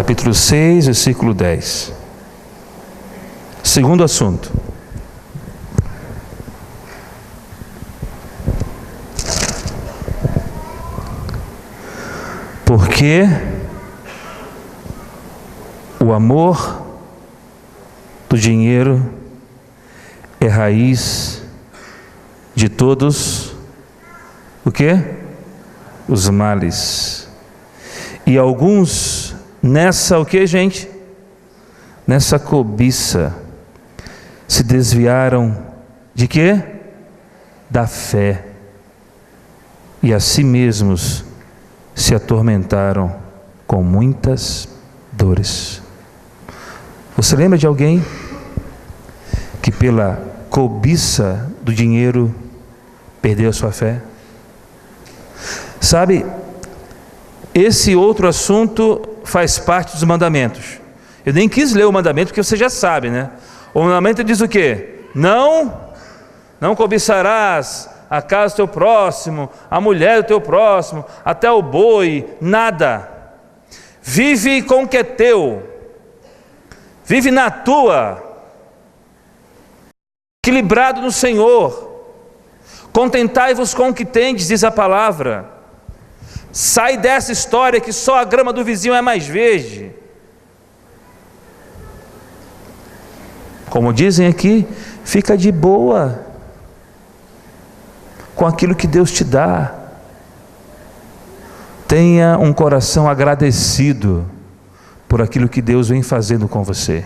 capítulo 6, versículo 10. Segundo assunto. Porque o amor do dinheiro é raiz de todos o quê? Os males. E alguns nessa o quê, gente? Nessa cobiça se desviaram de quê? Da fé. E a si mesmos se atormentaram com muitas dores. Você lembra de alguém que pela cobiça do dinheiro perdeu a sua fé? Sabe, esse outro assunto faz parte dos mandamentos. Eu nem quis ler o mandamento porque você já sabe, né? O mandamento diz o quê? Não cobiçarás a casa do teu próximo, a mulher do teu próximo, até o boi, nada. Vive com o que é teu, vive na tua, equilibrado no Senhor. Contentai-vos com o que tendes, diz a palavra. Sai dessa história que só a grama do vizinho é mais verde. Como dizem aqui, fica de boa com aquilo que Deus te dá. Tenha um coração agradecido por aquilo que Deus vem fazendo com você.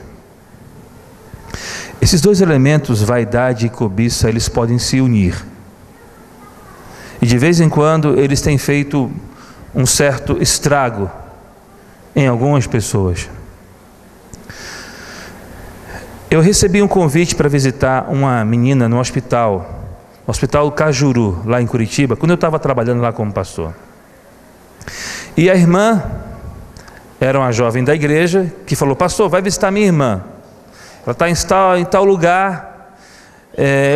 Esses dois elementos, vaidade e cobiça, eles podem se unir. E de vez em quando eles têm feito um certo estrago em algumas pessoas. Eu recebi um convite para visitar uma menina no hospital Cajuru, lá em Curitiba, quando eu estava trabalhando lá como pastor. E a irmã era uma jovem da igreja que falou: pastor, vai visitar minha irmã, ela está em tal lugar,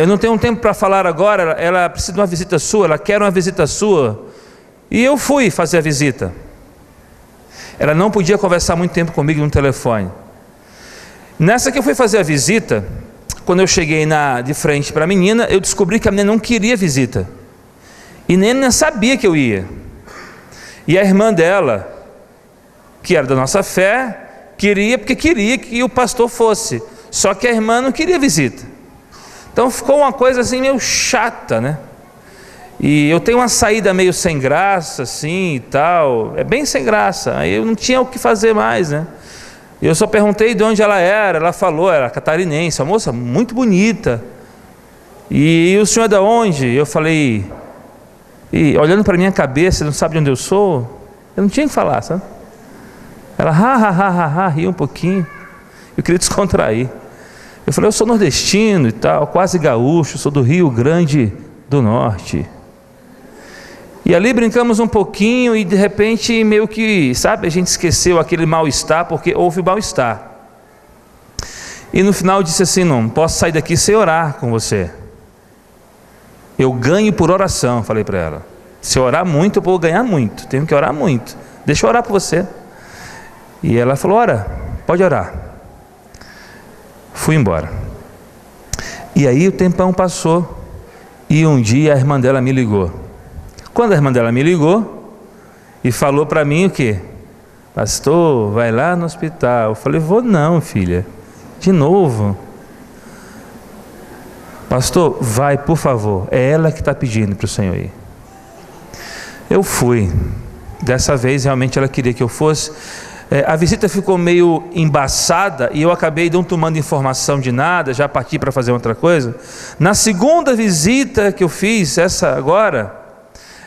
eu não tenho tempo para falar agora, ela precisa de uma visita sua, ela quer uma visita sua. E eu fui fazer a visita. Ela não podia conversar muito tempo comigo no telefone. Nessa que eu fui fazer a visita, quando eu cheguei de frente para a menina, eu descobri que a menina não queria visita, e nem sabia que eu ia. E a irmã dela, que era da nossa fé, queria que o pastor fosse, só que a irmã não queria visita. Então ficou uma coisa assim meio chata, né? E eu tenho uma saída meio sem graça assim e tal, é bem sem graça, aí eu não tinha o que fazer mais, né? Eu só perguntei de onde ela era, ela falou, era catarinense, uma moça muito bonita. E o senhor é de onde? Eu falei, e olhando para minha cabeça, não sabe de onde eu sou? Eu não tinha que falar, sabe? Ela riu um pouquinho. Eu queria descontrair. Eu falei, eu sou nordestino e tal, quase gaúcho, sou do Rio Grande do Norte. E ali brincamos um pouquinho e de repente meio que, sabe, a gente esqueceu aquele mal-estar, porque houve mal-estar. E no final disse assim: não posso sair daqui sem orar com você. Eu ganho por oração, falei para ela. Se eu orar muito, eu vou ganhar muito, tenho que orar muito. Deixa eu orar por você. E ela falou: ora, pode orar. Fui embora. E aí o tempão passou, e um dia a irmã dela me ligou. Quando a irmã dela me ligou e falou para mim o quê? Pastor, vai lá no hospital. Eu falei: vou não, filha, de novo. Pastor, vai, por favor, é ela que está pedindo para o Senhor ir. Eu fui. Dessa vez realmente ela queria que eu fosse. A visita ficou meio embaçada e eu acabei não tomando informação de nada, já parti para fazer outra coisa. Na segunda visita que eu fiz, essa agora,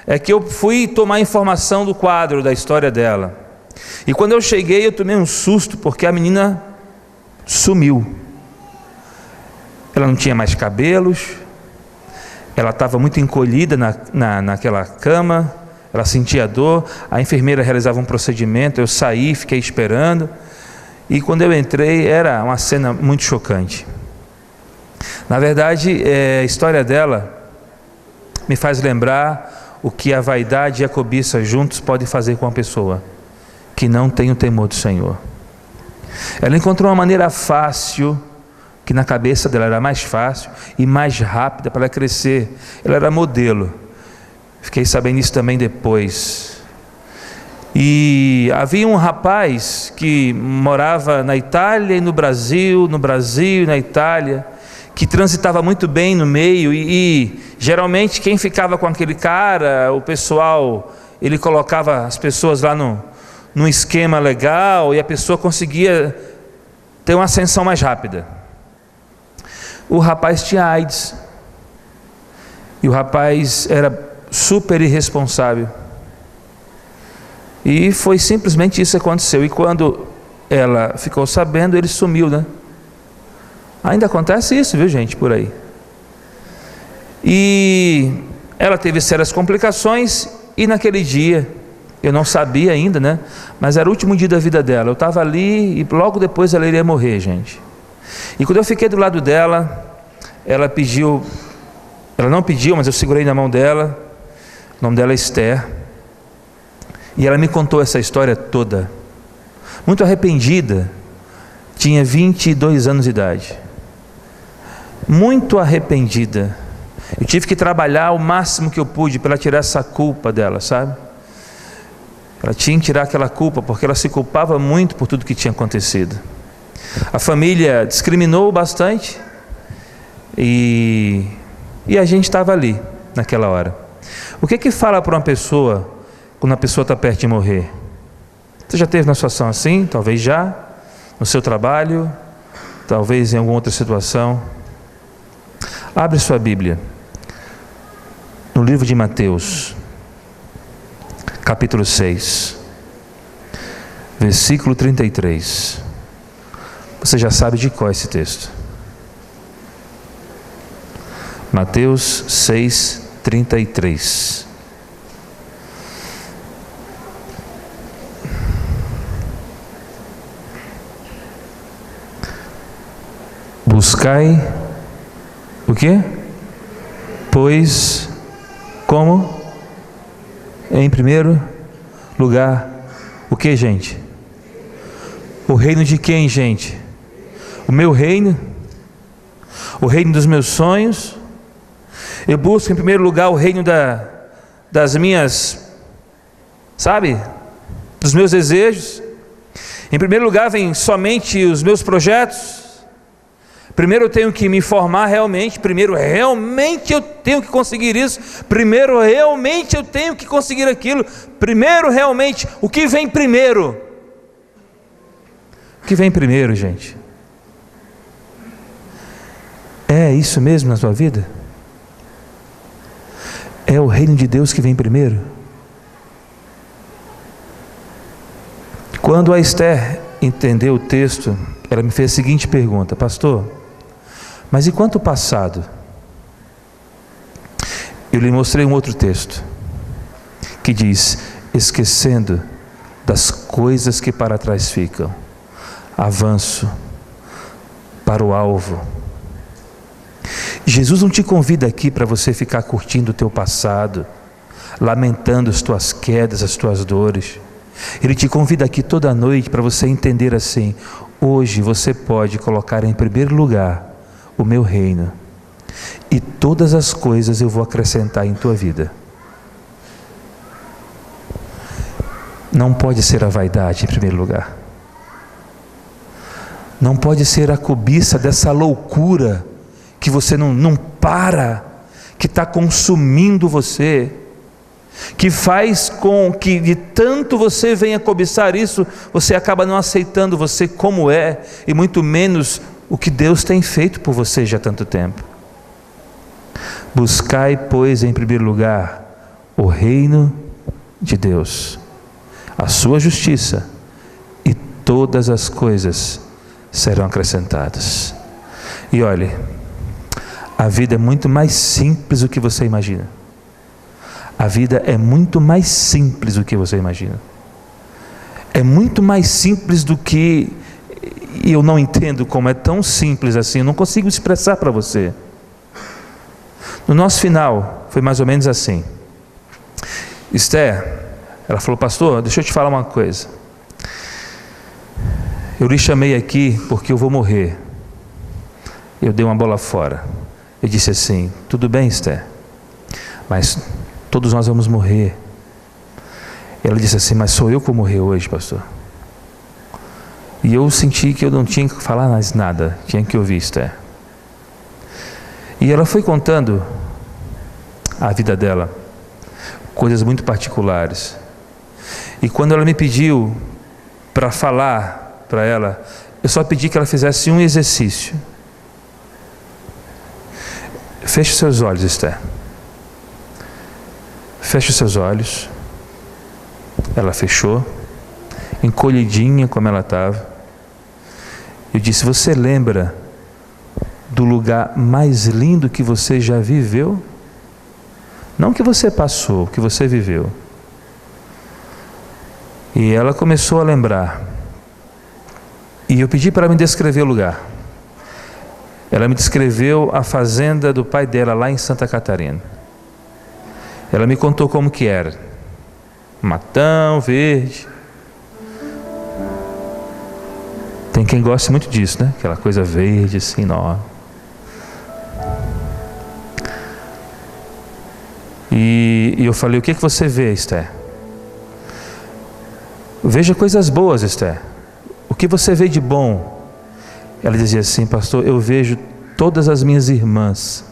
é que eu fui tomar informação do quadro, da história dela. E quando eu cheguei, eu tomei um susto, porque a menina sumiu. Ela não tinha mais cabelos, ela estava muito encolhida naquela cama, ela sentia dor, a enfermeira realizava um procedimento, eu saí, fiquei esperando, e quando eu entrei, era uma cena muito chocante. Na verdade, a história dela me faz lembrar o que a vaidade e a cobiça juntos podem fazer com a pessoa, que não tem o temor do Senhor. Ela encontrou uma maneira fácil, que na cabeça dela era mais fácil e mais rápida para ela crescer. Ela era modelo. Fiquei sabendo isso também depois. E havia um rapaz que morava na Itália e no Brasil e na Itália, que transitava muito bem no meio e geralmente quem ficava com aquele cara, o pessoal, ele colocava as pessoas lá num esquema legal e a pessoa conseguia ter uma ascensão mais rápida. O rapaz tinha AIDS e o rapaz era super irresponsável. E foi simplesmente isso que aconteceu. E quando ela ficou sabendo, ele sumiu, né? Ainda acontece isso, viu, gente, por aí. E ela teve sérias complicações e naquele dia, eu não sabia ainda, né? Mas era o último dia da vida dela. Eu estava ali e logo depois ela iria morrer, gente. E quando eu fiquei do lado dela, ela não pediu, mas eu segurei na mão dela. O nome dela é Esther. E ela me contou essa história toda, muito arrependida. Tinha 22 anos de idade, muito arrependida. Eu tive que trabalhar o máximo que eu pude para tirar essa culpa dela, sabe? Ela tinha que tirar aquela culpa, porque ela se culpava muito por tudo que tinha acontecido. A família discriminou bastante e a gente estava ali naquela hora. O que fala para uma pessoa quando a pessoa está perto de morrer? Você já teve uma situação assim? Talvez já, no seu trabalho, talvez em alguma outra situação. Abre sua Bíblia no livro de Mateus, capítulo 6, versículo 33. Você já sabe de qual é esse texto. Mateus 6, 33. Buscai o quê? Pois como? Em primeiro lugar, o que, gente? O reino de quem, gente? O meu reino? O reino dos meus sonhos? Eu busco em primeiro lugar o reino das minhas, sabe? Dos meus desejos. Em primeiro lugar vem somente os meus projetos. Primeiro eu tenho que me formar realmente. Primeiro realmente eu tenho que conseguir isso. Primeiro realmente eu tenho que conseguir aquilo. Primeiro realmente, o que vem primeiro? O que vem primeiro, gente? É isso mesmo na sua vida? É o reino de Deus que vem primeiro? Quando a Esther entendeu o texto, ela me fez a seguinte pergunta: pastor, mas e quanto o passado? Eu lhe mostrei um outro texto que diz: esquecendo das coisas que para trás ficam, avanço para o alvo. Jesus não te convida aqui para você ficar curtindo o teu passado, lamentando as tuas quedas, as tuas dores. Ele te convida aqui toda noite para você entender assim: hoje você pode colocar em primeiro lugar o meu reino, e todas as coisas eu vou acrescentar em tua vida. Não pode ser a vaidade em primeiro lugar. Não pode ser a cobiça dessa loucura que você não para, que está consumindo você, que faz com que de tanto você venha cobiçar isso, você acaba não aceitando você como é, e muito menos o que Deus tem feito por você já há tanto tempo. Buscai, pois, em primeiro lugar o reino de Deus, a sua justiça, e todas as coisas serão acrescentadas. E olhe, a vida é muito mais simples do que você imagina. A vida é muito mais simples do que você imagina. É muito mais simples do que... E eu não entendo como é tão simples assim. Eu não consigo expressar para você. No nosso final, foi mais ou menos assim. Esther, ela falou: pastor, deixa eu te falar uma coisa. Eu lhe chamei aqui porque eu vou morrer. Eu dei uma bola fora. Eu disse assim: tudo bem, Esther, mas todos nós vamos morrer. Ela disse assim: mas sou eu que vou morrer hoje, pastor. E eu senti que eu não tinha que falar mais nada, tinha que ouvir Esther. E ela foi contando a vida dela, coisas muito particulares. E quando ela me pediu para falar para ela, eu só pedi que ela fizesse um exercício. Feche os seus olhos, Esther. Feche os seus olhos. Ela fechou, encolhidinha como ela estava. Eu disse: você lembra do lugar mais lindo que você já viveu? Não que você passou, que você viveu. E ela começou a lembrar. E eu pedi para ela me descrever o lugar. Ela me descreveu a fazenda do pai dela lá em Santa Catarina. Ela me contou como que era. Matão, verde. Tem quem goste muito disso, né? Aquela coisa verde assim, enorme. E eu falei: o que você vê, Esther? Veja coisas boas, Esther. O que você vê de bom? Ela dizia assim: pastor, eu vejo todas as minhas irmãs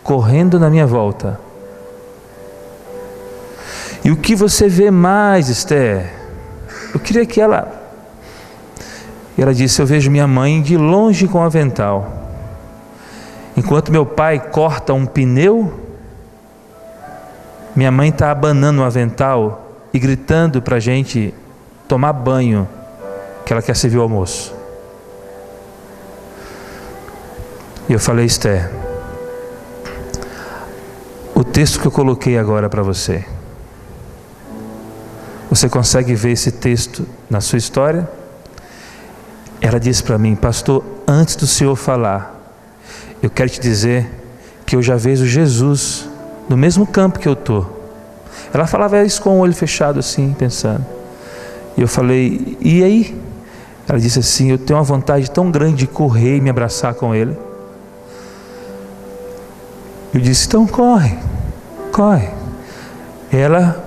correndo na minha volta. E o que você vê mais, Esther? Eu queria que ela disse: eu vejo minha mãe de longe com o avental. Enquanto meu pai corta um pneu, minha mãe está abanando o avental e gritando para a gente tomar banho, que ela quer servir o almoço. E eu falei: Esther, o texto que eu coloquei agora para você, você consegue ver esse texto na sua história? Ela disse para mim: pastor, antes do senhor falar, eu quero te dizer que eu já vejo Jesus no mesmo campo que eu estou. Ela falava isso com o olho fechado assim, pensando. E eu falei: e aí? Ela disse assim: eu tenho uma vontade tão grande de correr e me abraçar com ele. Eu disse: então corre. Ela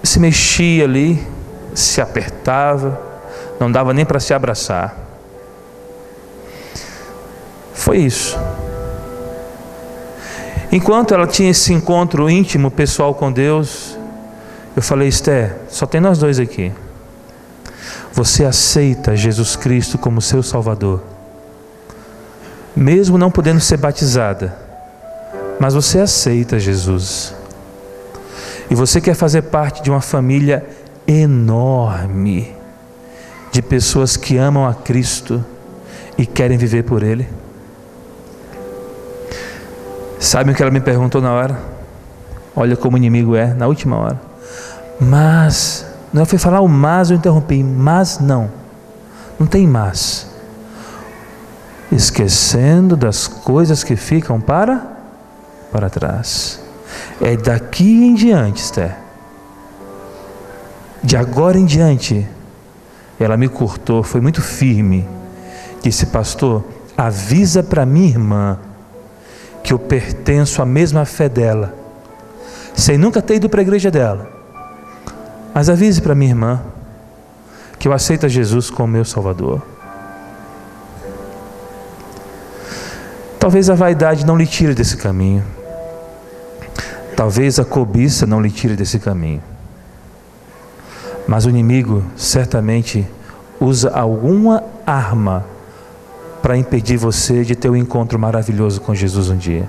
se mexia ali, se apertava, não dava nem para se abraçar. Foi isso. Enquanto ela tinha esse encontro íntimo, pessoal com Deus, eu falei: Esther, só tem nós dois aqui. Você aceita Jesus Cristo como seu Salvador, mesmo não podendo ser batizada, mas você aceita Jesus. E você quer fazer parte de uma família enorme, de pessoas que amam a Cristo e querem viver por Ele. Sabe o que ela me perguntou na hora? Olha como o inimigo é, na última hora. Mas, não foi falar o mas, eu interrompi. Mas não tem mas. Esquecendo das coisas que ficam para trás. É daqui em diante, Esther. De agora em diante. Ela me cortou, foi muito firme. Disse: pastor, avisa para minha irmã que eu pertenço à mesma fé dela, sem nunca ter ido para a igreja dela, mas avise para minha irmã que eu aceito a Jesus como meu Salvador. Talvez a vaidade não lhe tire desse caminho, talvez a cobiça não lhe tire desse caminho, mas o inimigo certamente usa alguma arma para impedir você de ter um encontro maravilhoso com Jesus um dia.